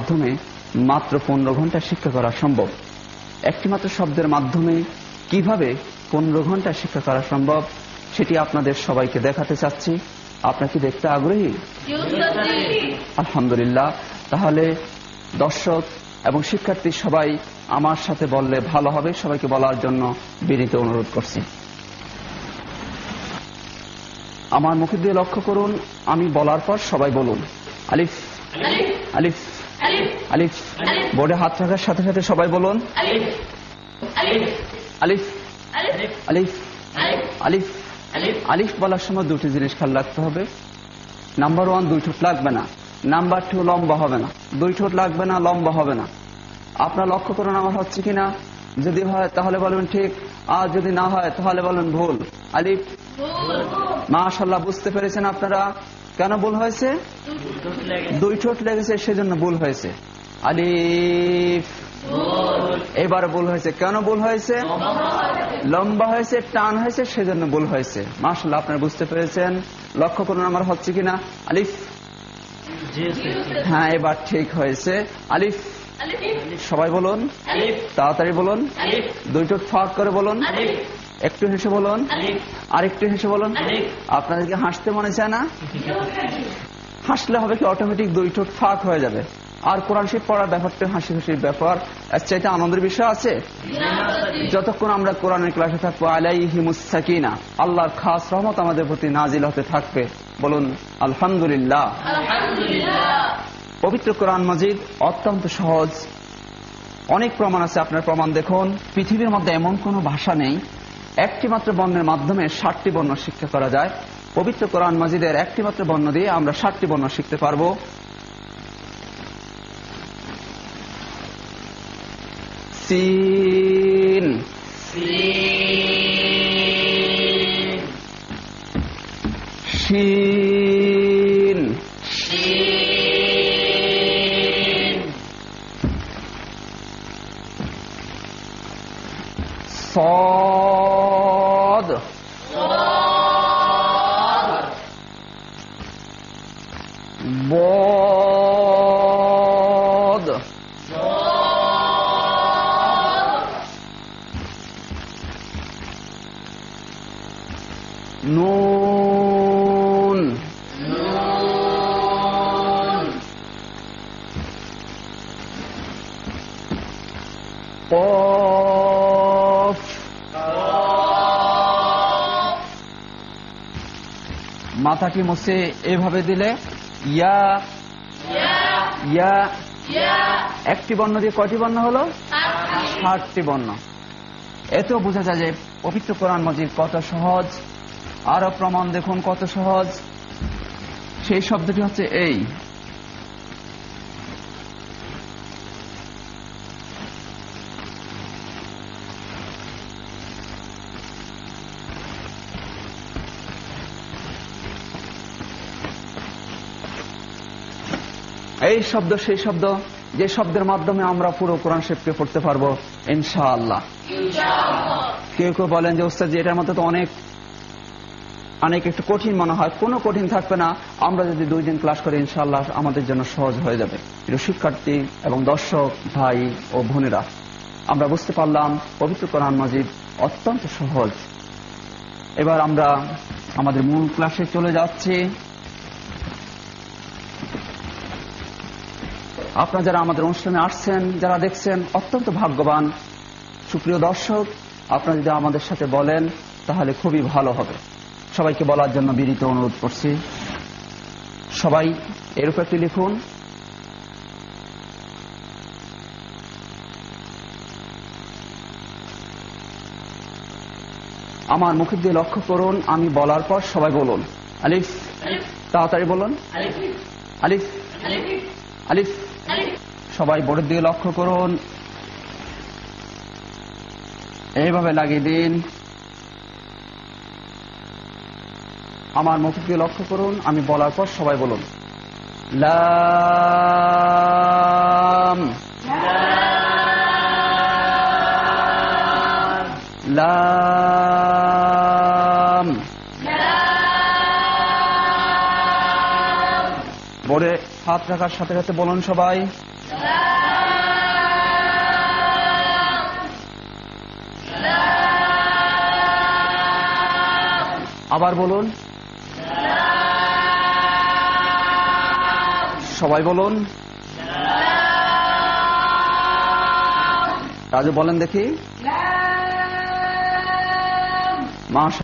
মাধ্যমে মাত্র 15 ঘন্টা শিক্ষা করা সম্ভব। একটি মাত্র শব্দের মাধ্যমে কিভাবে 15 ঘন্টা শিক্ষা করা সম্ভব সেটি আপনাদের সবাইকে দেখাতে চাচ্ছি। আপনারা কি দেখতে আগ্রহী? আলহামদুলিল্লাহ। তাহলে দর্শক এবং শিক্ষার্থী সবাই আমার সাথে বললে ভালো হবে। সবাইকে বলার জন্য বিনীত অনুরোধ করছি। আমার মুখের দিকে লক্ষ্য করুন, আমি বলার পর সবাই বলুন আলিফ আলিফ আলিফ। বোর্ডে হাত রাখার সাথে সাথে সবাই বলুন আলিফ আলিফ আলিফ। আলিফ বলার সময় দুটি জিনিস খেয়াল রাখতে হবে। নাম্বার 1, 2 ঠোঁট লাগবে না। নাম্বার 2, লম্বা হবে না। 2 ঠোঁট লাগবে না, লম্বা হবে না। আপনারা লক্ষ্য করুন আমার হচ্ছে কিনা। যদি হয় তাহলে বলবেন ঠিক, আর যদি না হয় তাহলে বলবেন ভুল। আলিফ। মাশাআল্লাহ, বুঝতে পেরেছেন আপনারা কেন ভুল হয়েছে? 2 ঠোঁট লেগেছে সেজন্য ভুল হয়েছে। আলিফ। এবার ভুল হয়েছে। কেন ভুল হয়েছে? লম্বা হয়েছে, টান হয়েছে সেজন্য ভুল হয়েছে। মাশাআল্লাহ, আপনারা বুঝতে পেরেছেন। লক্ষ্য করুন আমার হচ্ছে কিনা। আলিফ। হ্যাঁ, এবার ঠিক হয়েছে। আলিফ। সবাই বলুন তাড়াতাড়ি বলুন। 2 ঠোঁট ফাঁক করে বলুন। একটু হেসে বলুন। আরেকটু হেসে বলুন। আপনাদেরকে হাসতে মনে চায় না? হাসলে হবে কি, অটোমেটিক 2 ঠোঁট ফাঁক হয়ে যাবে। আর কোরআন শরীফ পড়ার ব্যাপারটা হাসি খুশির ব্যাপার। এর চাইতে আনন্দের বিষয় আছে? যতক্ষণ আমরা কোরআনের ক্লাসে থাকবো, আলাইহিমুস সাকিনা, আল্লাহর খাস রহমত আমাদের প্রতি নাজিল হতে থাকবে। বলুন আলহামদুলিল্লাহ। পবিত্র কোরআন মাজিদ অত্যন্ত সহজ। অনেক প্রমাণ আছে। আপনার প্রমাণ দেখুন। পৃথিবীর মধ্যে এমন কোন ভাষা নেই একটি মাত্র বর্ণের মাধ্যমে 60টি বর্ণ শিক্ষা করা যায়। পবিত্র কোরআন মাজিদের একটি মাত্র বর্ণ দিয়ে আমরা 60টি বর্ণ শিখতে পারবো। সিন, শিন, صاد ضاد نون قاف মাথাটি মুছে এভাবে দিলে ইয়া ইয়া। একটি বর্ণ দিয়ে কয়টি বর্ণ হলো? 60টি বর্ণ। এতেও বোঝা যায় যে পবিত্র কোরআন মাজিদ কত সহজ। আরো প্রমাণ দেখুন কত সহজ। সেই শব্দটি হচ্ছে এই। এই শব্দ সেই শব্দ যে শব্দের মাধ্যমে আমরা পুরো কোরআন শরীফকে পড়তে পারবো ইনশাআল্লাহ। কেউ কেউ বলেন যে ওস্তাদ জি এটার মধ্যে তো অনেক একটু কঠিন মনে হয়। কোনো কঠিন থাকবে না। আমরা যদি 2 দিন ক্লাস করি ইনশাআল্লাহ আমাদের জন্য সহজ হয়ে যাবে। প্রিয় শিক্ষার্থী এবং দর্শক ভাই ও বোনেরা, আমরা বুঝতে পারলাম পবিত্র কোরআন মাজিদ অত্যন্ত সহজ। এবার আমরা আমাদের মূল ক্লাসে চলে যাচ্ছি। আপনারা যারা আমাদের অনুষ্ঠানে আসছেন, যারা দেখছেন, অত্যন্ত ভাগ্যবান। সুপ্রিয় দর্শক, আপনারা যদি আমাদের সাথে বলেন তাহলে খুবই ভালো হবে। সবাইকে বলার জন্য বিনীত অনুরোধ করছি। সবাই এর উপর একটি লিখুন। আমার মুখের দিয়ে লক্ষ্য করুন। আমি বলার পর সবাই বলুন আলিফ। তাড়াতাড়ি বলুন আলিফ আলিফ। সবাই বোর্ডের দিকে লক্ষ্য করুন। এইভাবে লাগিয়ে দিন। আমার মুখের দিকে লক্ষ্য করুন। আমি বলার পর সবাই বলুন লাম লাম। বোর্ডে হাত রাখার সাথে সাথে বলুন সবাই আবার বলুন, সবাই বলুন। রাজু বলেন দেখি। মাশাআল্লাহ।